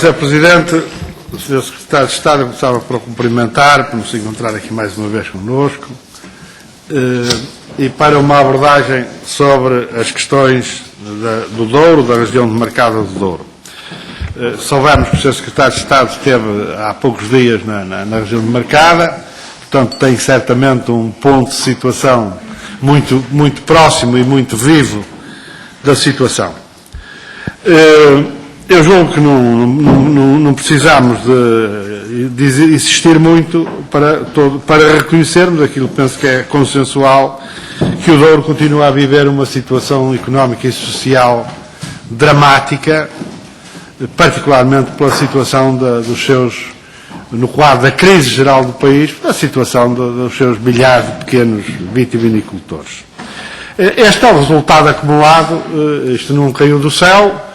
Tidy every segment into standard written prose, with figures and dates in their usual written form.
Sr. Presidente, Sr. Secretário de Estado, eu começava por cumprimentar, por nos encontrar aqui mais uma vez connosco, e para uma abordagem sobre as questões do Douro, da região demarcada do Douro. Soubemos que o Sr. Secretário de Estado esteve há poucos dias na região demarcada, portanto tem certamente um ponto de situação muito próximo e muito vivo da situação. Eu julgo que não precisamos de insistir muito para reconhecermos aquilo que penso que é consensual, que o Douro continua a viver uma situação económica e social dramática, particularmente pela situação dos seus, no quadro da crise geral do país, da situação dos seus milhares de pequenos vitivinicultores. Este é o resultado acumulado, isto não caiu do céu,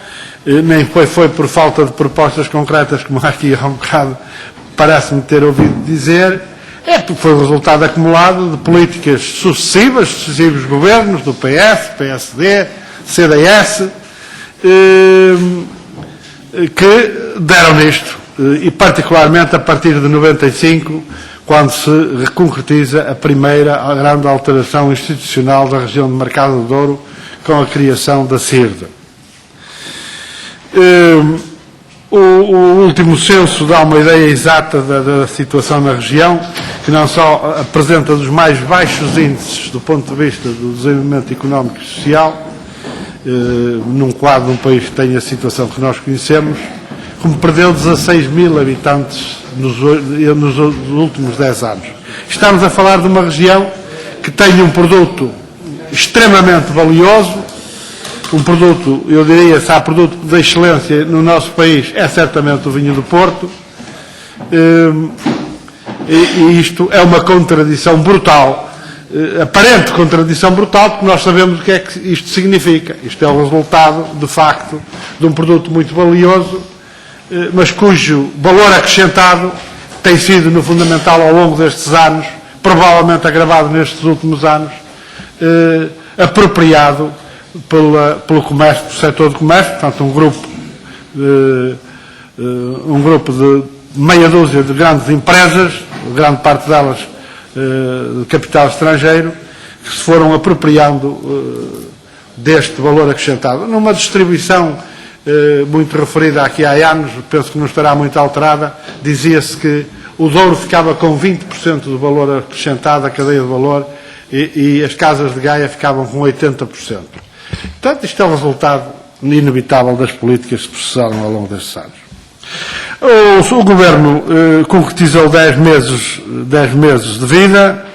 nem foi por falta de propostas concretas, como aqui há um bocado parece-me ter ouvido dizer, porque foi o resultado acumulado de políticas sucessivos governos, do PS, PSD, CDS, que deram nisto, e particularmente a partir de 95, quando se concretiza a primeira grande alteração institucional da região demarcada do Douro, com a criação da CIRD. O último censo dá uma ideia exata da situação na região, que não só apresenta dos mais baixos índices do ponto de vista do desenvolvimento económico e social, num quadro de um país que tem a situação que nós conhecemos, como perdeu 16 mil habitantes nos últimos 10 anos. Estamos a falar de uma região que tem um produto extremamente valioso, um produto, eu diria, se há produto de excelência no nosso país, é certamente o vinho do Porto, e isto é uma contradição brutal, aparente contradição brutal, porque nós sabemos o que é que isto significa. Isto é o resultado, de facto, de um produto muito valioso, mas cujo valor acrescentado tem sido, no fundamental, ao longo destes anos, provavelmente agravado nestes últimos anos, apropriado pelo comércio, pelo setor do comércio, portanto um grupo de meia dúzia de grandes empresas, grande parte delas de capital estrangeiro, que se foram apropriando deste valor acrescentado, numa distribuição muito referida aqui há anos, penso que não estará muito alterada. Dizia-se que o Douro ficava com 20% do valor acrescentado, a cadeia de valor, e as casas de Gaia ficavam com 80%. Portanto, isto é o resultado inevitável das políticas que se processaram ao longo destes anos. O Governo concretizou 10 meses de vida.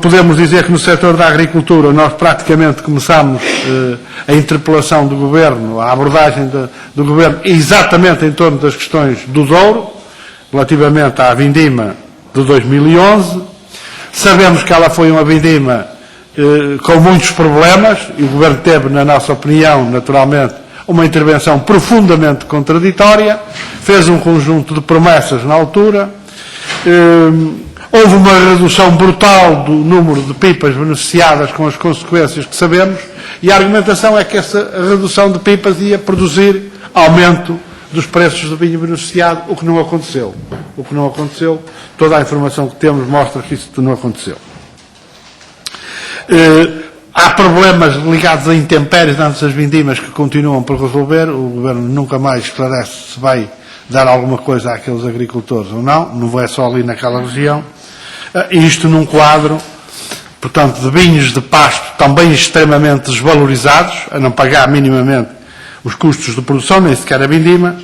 Podemos dizer que no setor da agricultura nós praticamente começámos a interpelação do Governo, a abordagem do Governo exatamente em torno das questões do Douro, relativamente à vindima de 2011. Sabemos que ela foi uma vindima com muitos problemas, e o Governo teve, na nossa opinião, naturalmente, uma intervenção profundamente contraditória, fez um conjunto de promessas na altura, houve uma redução brutal do número de pipas beneficiadas com as consequências que sabemos, e a argumentação é que essa redução de pipas ia produzir aumento dos preços do vinho beneficiado, o que não aconteceu. Toda a informação que temos mostra que isso não aconteceu. Há problemas ligados a intempéries antes das vindimas que continuam por resolver. O Governo nunca mais esclarece se vai dar alguma coisa àqueles agricultores ou não é só ali naquela região. Isto num quadro, portanto, de vinhos de pasto também extremamente desvalorizados, a não pagar minimamente os custos de produção, nem sequer a vindima,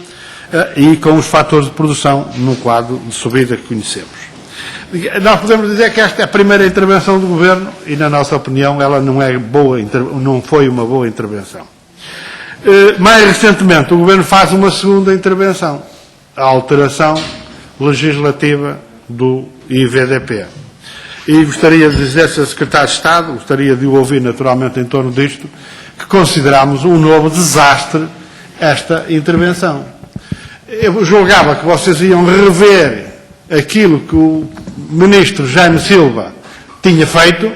e com os fatores de produção num quadro de subida que conhecemos. Nós podemos dizer que esta é a primeira intervenção do Governo e, na nossa opinião, ela não foi uma boa intervenção. Mais recentemente, o Governo faz uma segunda intervenção, a alteração legislativa do IVDP. E gostaria de dizer, Sr. Secretário de Estado, gostaria de o ouvir naturalmente em torno disto, que consideramos um novo desastre esta intervenção. Eu julgava que vocês iam rever aquilo que o Ministro Jaime Silva tinha feito,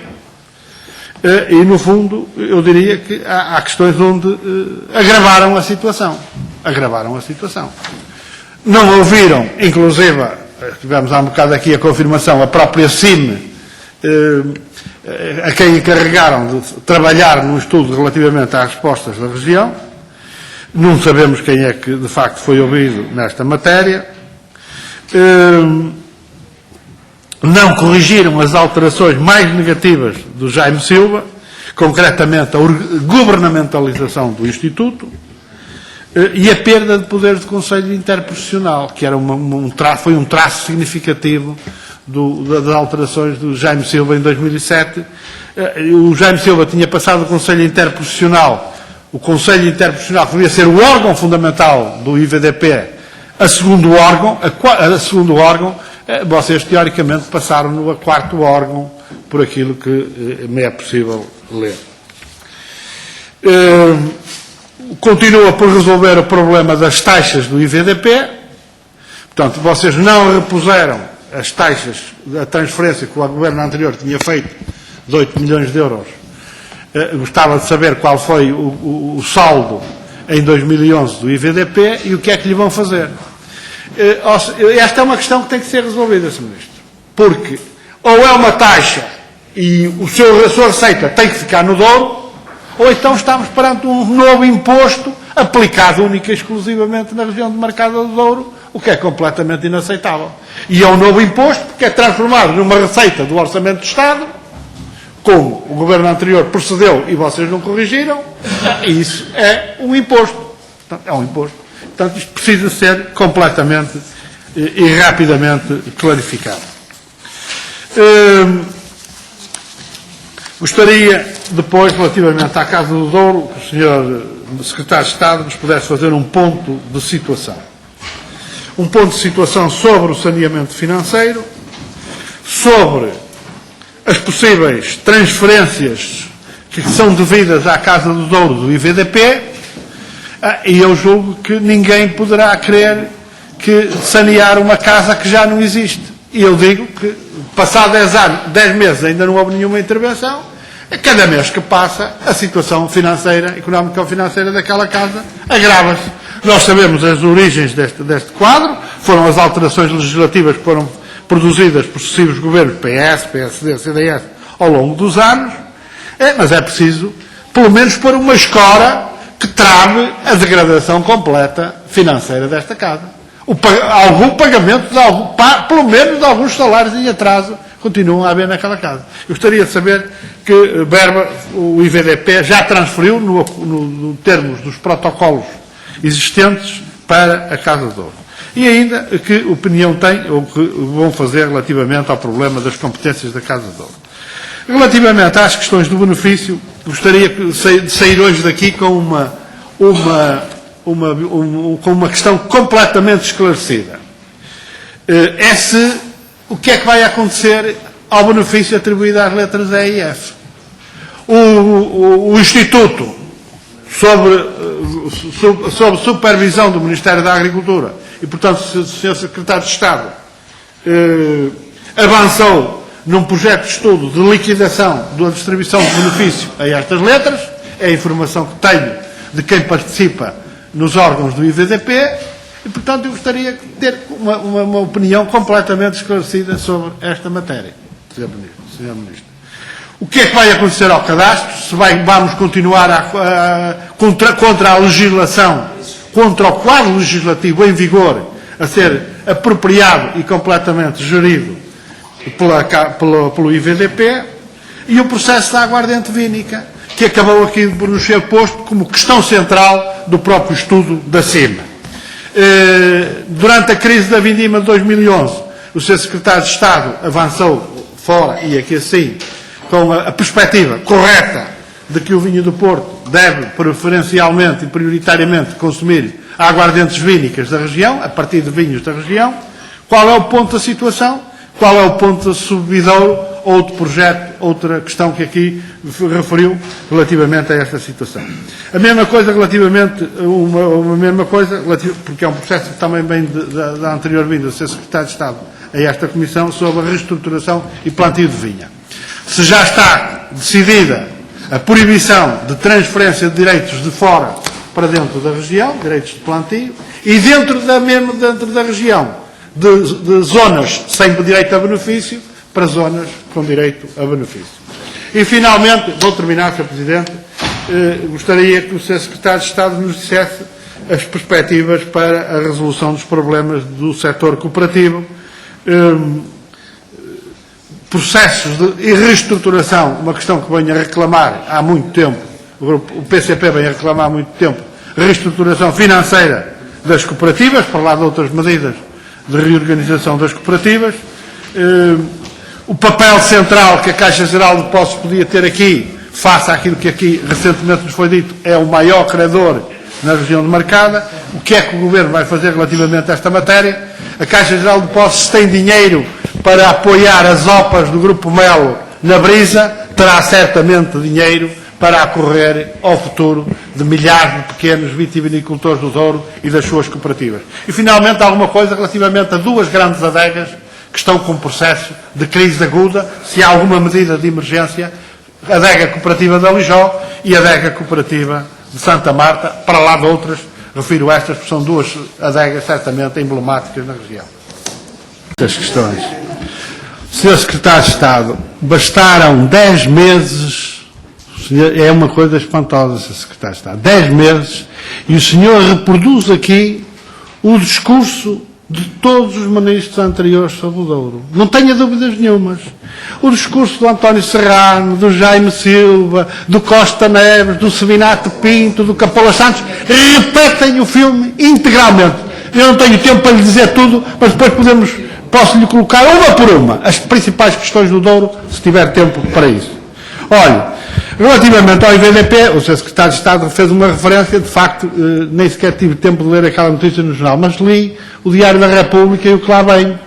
e no fundo eu diria que há questões onde agravaram a situação. agravaram a situação. Não ouviram, inclusive, tivemos há um bocado aqui a confirmação, a própria CIM, a quem encarregaram de trabalhar num estudo relativamente às respostas da região. Não sabemos quem é que, de facto, foi ouvido nesta matéria. Não corrigiram as alterações mais negativas do Jaime Silva, concretamente a governamentalização do Instituto e a perda de poder de Conselho Interprofissional, que era foi um traço significativo das alterações do Jaime Silva em 2007. O Jaime Silva tinha passado do Conselho Interprofissional, o Conselho Interprofissional que devia ser o órgão fundamental do IVDP, a segundo órgão, vocês teoricamente passaram-no a quarto órgão, por aquilo que me é possível ler. Continua por resolver o problema das taxas do IVDP. Portanto, vocês não repuseram as taxas da transferência que o governo anterior tinha feito de 8 milhões de euros. Gostava de saber qual foi o saldo em 2011 do IVDP e o que é que lhe vão fazer. Esta é uma questão que tem que ser resolvida, Sr. Ministro. Porque ou é uma taxa e a sua receita tem que ficar no Douro, ou então estamos perante um novo imposto aplicado única e exclusivamente na região demarcada do Douro, o que é completamente inaceitável. E é um novo imposto porque é transformado numa receita do Orçamento do Estado, como o governo anterior procedeu e vocês não corrigiram, e isso é um imposto. Portanto, é um imposto. Portanto, isto precisa ser completamente e rapidamente clarificado. Gostaria, depois, relativamente à Casa do Douro, que o Sr. Secretário de Estado nos pudesse fazer um ponto de situação. Um ponto de situação sobre o saneamento financeiro, sobre as possíveis transferências que são devidas à Casa do Douro do IVDP, e eu julgo que ninguém poderá querer que sanear uma casa que já não existe. E eu digo que, passado 10 meses, ainda não houve nenhuma intervenção, a cada mês que passa, a situação financeira, económica ou financeira daquela casa agrava-se. Nós sabemos as origens deste quadro, foram as alterações legislativas que foram produzidas por sucessivos governos, PS, PSD, CDS, ao longo dos anos, mas é preciso, pelo menos, pôr uma escora que trave a degradação completa financeira desta casa. Algum pagamento, pelo menos de alguns salários em atraso, continuam a haver naquela casa. Eu gostaria de saber que verba o IVDP já transferiu, no termos dos protocolos existentes, para a Casa do Douro. E ainda que opinião tem, ou que vão fazer relativamente ao problema das competências da Casa do Douro. Relativamente às questões do benefício, gostaria de sair hoje daqui com uma questão completamente esclarecida. O que é que vai acontecer ao benefício atribuído às letras E e F? O Instituto, sob supervisão do Ministério da Agricultura, e, portanto, o Sr. Secretário de Estado avançou num projeto de estudo de liquidação da distribuição de benefício a estas letras, é a informação que tenho de quem participa nos órgãos do IVDP, e, portanto, eu gostaria de ter uma opinião completamente esclarecida sobre esta matéria, Sr. Ministro. O que é que vai acontecer ao cadastro? Se vamos continuar contra a legislação, contra o quadro legislativo em vigor, a ser apropriado e completamente gerido pelo IVDP, e o processo da aguardente vínica, que acabou aqui por nos ser posto como questão central do próprio estudo da CIM. Durante a crise da vindima de 2011, o Sr. Secretário de Estado avançou fora, e aqui assim, com a perspectiva correta de que o vinho do Porto deve preferencialmente e prioritariamente consumir aguardentes vínicas da região, a partir de vinhos da região. Qual é o ponto da situação? Qual é o ponto da subvidouro? Outro projeto, outra questão que aqui referiu relativamente a esta situação. A mesma coisa relativamente, porque é um processo que também vem da anterior vinda do Sr. Secretário de Estado a esta Comissão, sobre a reestruturação e plantio de vinha. Se já está decidida a proibição de transferência de direitos de fora para dentro da região, direitos de plantio, e dentro da região, de zonas sem direito a benefício, para zonas com direito a benefício. E, finalmente, vou terminar, Sr. Presidente, gostaria que o Sr. Secretário de Estado nos dissesse as perspectivas para a resolução dos problemas do setor cooperativo, processos de reestruturação, uma questão que venho a reclamar há muito tempo, o PCP vem a reclamar há muito tempo, reestruturação financeira das cooperativas, para lá de outras medidas de reorganização das cooperativas, o papel central que a Caixa Geral de Depósitos podia ter aqui, face àquilo que aqui recentemente nos foi dito, é o maior credor na região demarcada. O que é que o Governo vai fazer relativamente a esta matéria? A Caixa Geral de Depósitos tem dinheiro para apoiar as OPAs do Grupo Melo na Brisa, terá certamente dinheiro para acorrer ao futuro de milhares de pequenos vitivinicultores do Douro e das suas cooperativas. E, finalmente, alguma coisa relativamente a duas grandes adegas que estão com um processo de crise aguda, se há alguma medida de emergência, a adega cooperativa de Alijó e a adega cooperativa de Santa Marta, para lá de outras, refiro estas, porque são duas adegas certamente emblemáticas na região. Estas questões. Sr. Secretário de Estado, bastaram 10 meses, é uma coisa espantosa, Sr. Secretário de Estado, 10 meses, e o senhor reproduz aqui o discurso de todos os ministros anteriores sobre o Douro. Não tenha dúvidas nenhumas. O discurso do António Serrano, do Jaime Silva, do Costa Neves, do Sevinato Pinto, do Capola Santos, repetem o filme integralmente. Eu não tenho tempo para lhe dizer tudo, mas depois posso-lhe colocar uma por uma as principais questões do Douro, se tiver tempo para isso. Olha, relativamente ao IVDP, o Sr. Secretário de Estado fez uma referência, de facto, nem sequer tive tempo de ler aquela notícia no jornal, mas li o Diário da República e o que lá vem.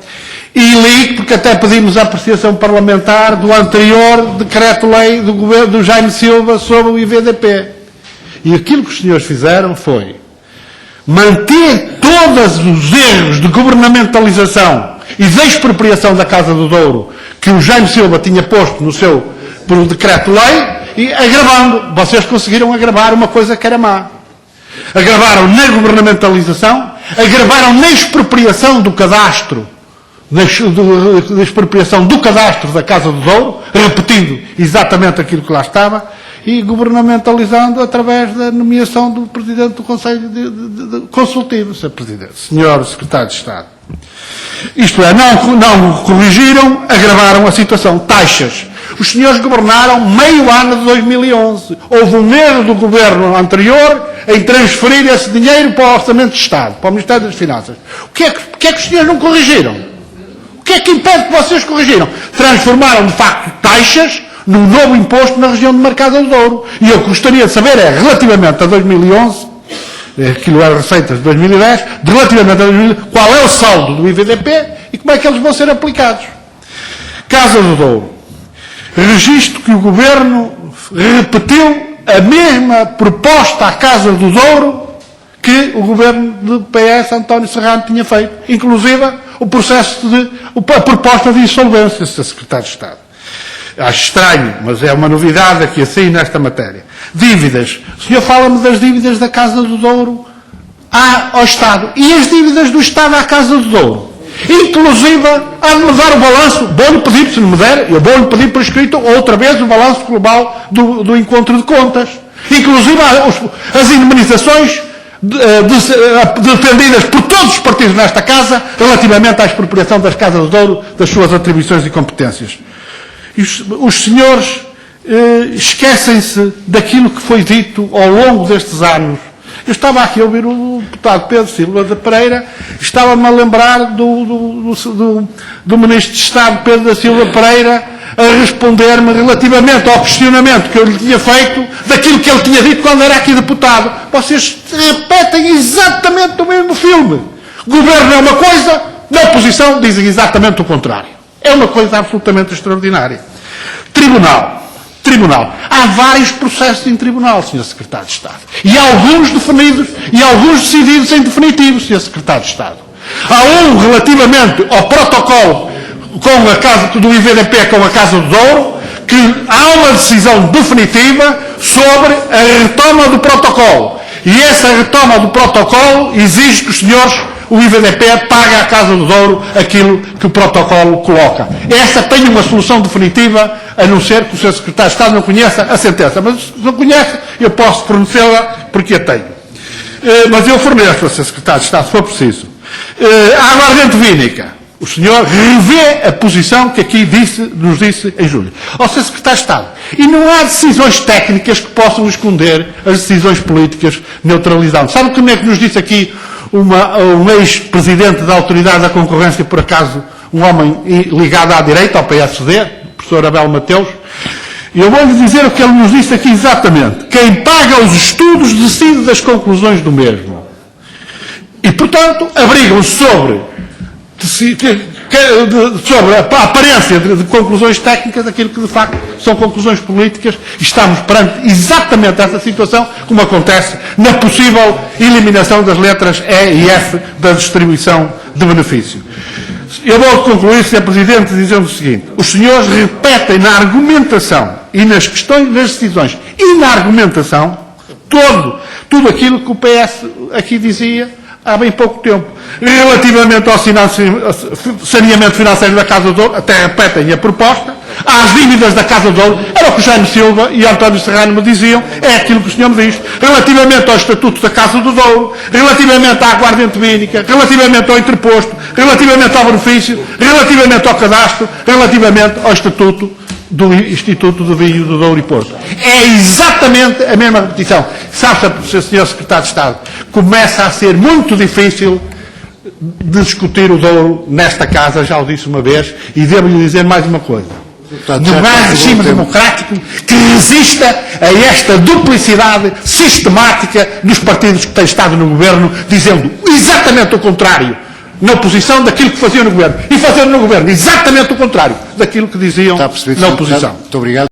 E li, porque até pedimos a apreciação parlamentar do anterior decreto-lei do governo do Jaime Silva sobre o IVDP. E aquilo que os senhores fizeram foi manter todos os erros de governamentalização e de expropriação da Casa do Douro que o Jaime Silva tinha posto no seu por decreto-lei e agravando. Vocês conseguiram agravar uma coisa que era má. Agravaram na governamentalização, agravaram na expropriação do cadastro, na expropriação do cadastro da Casa do Douro, repetindo exatamente aquilo que lá estava, e governamentalizando através da nomeação do Presidente do Conselho Consultivo, Sr. Presidente, Sr. Secretário de Estado. Isto é, não corrigiram, agravaram a situação. Taxas. Os senhores governaram meio ano de 2011. Houve um erro do governo anterior em transferir esse dinheiro para o Orçamento de Estado, para o Ministério das Finanças. O que é que os senhores não corrigiram? O que é que impede que vocês corrigiram? Transformaram, de facto, taxas num novo imposto na região de Marcada do Douro. E eu gostaria de saber, relativamente a 2011, aquilo era receitas de 2010, relativamente a 2011, qual é o saldo do IVDP e como é que eles vão ser aplicados. Casa do Douro. Registro que o Governo repetiu a mesma proposta à Casa do Douro que o Governo do PS, António Serrano, tinha feito. Inclusive, a proposta de insolvência, Sr. Secretário de Estado. Acho estranho, mas é uma novidade aqui assim nesta matéria. Dívidas. O senhor fala-me das dívidas da Casa do Douro ao Estado. E as dívidas do Estado à Casa do Douro? Inclusive, há de me dar o balanço, vou-lhe pedir, se não me der, eu vou-lhe pedir por escrito outra vez o balanço global do encontro de contas. Inclusive, as indemnizações defendidas por todos os partidos nesta Casa relativamente à expropriação das Casas do Douro, das suas atribuições e competências. E os senhores esquecem-se daquilo que foi dito ao longo destes anos. Eu estava aqui a ouvir o deputado Pedro Silva da Pereira, estava-me a lembrar do Ministro de Estado Pedro da Silva Pereira a responder-me relativamente ao questionamento que eu lhe tinha feito daquilo que ele tinha dito quando era aqui deputado. Vocês repetem exatamente o mesmo filme. Governo é uma coisa, na oposição dizem exatamente o contrário. É uma coisa absolutamente extraordinária. Tribunal. Há vários processos em tribunal, Sr. Secretário de Estado. E alguns definidos e alguns decididos em definitivo, Sr. Secretário de Estado. Há um relativamente ao protocolo com a Casa do IVDP com a Casa do Douro, que há uma decisão definitiva sobre a retoma do protocolo. E essa retoma do protocolo exige que os senhores, o IVDP, pague à Casa do Douro aquilo que o protocolo coloca. Essa tem uma solução definitiva, a não ser que o Sr. Secretário de Estado não conheça a sentença. Mas se não conhece, eu posso fornecê-la porque a tenho. Mas eu forneço ao Sr. Secretário de Estado, se for preciso. A aguardente vínica. O senhor revê a posição que aqui nos disse em julho. Ao Sr. Secretário de Estado. E não há decisões técnicas que possam esconder as decisões políticas neutralizando. Sabe como é que nos disse aqui um ex-presidente da Autoridade da Concorrência, por acaso, um homem ligado à direita, ao PSD, o professor Abel Mateus? E eu vou-lhe dizer o que ele nos disse aqui exatamente. Quem paga os estudos decide das conclusões do mesmo. E, portanto, abrigam-se sobre a aparência de conclusões técnicas, aquilo que de facto são conclusões políticas, e estamos perante exatamente essa situação, como acontece na possível eliminação das letras E e F da distribuição de benefício. Eu vou concluir, Sr. Presidente, dizendo o seguinte: os senhores repetem na argumentação e nas questões das decisões e na argumentação tudo aquilo que o PS aqui dizia há bem pouco tempo. Relativamente ao saneamento financeiro da Casa do Douro, até repetem a proposta. Às dívidas da Casa do Douro, era o que Jaime Silva e António Serrano me diziam, é aquilo que o senhor me diz. Relativamente ao Estatuto da Casa do Douro, relativamente à aguardente vínica, relativamente ao interposto, relativamente ao benefício, relativamente ao cadastro, relativamente ao Estatuto do Instituto do Vinho do Douro e Porto. É exatamente a mesma repetição. Sabe, Sr. Secretário de Estado, começa a ser muito difícil de discutir o Douro nesta casa, já o disse uma vez, e devo-lhe dizer mais uma coisa. Não há regime democrático que resista a esta duplicidade sistemática dos partidos que têm estado no governo, dizendo exatamente o contrário na oposição daquilo que faziam no governo, e fazendo no governo exatamente o contrário daquilo que diziam na oposição. Muito obrigado.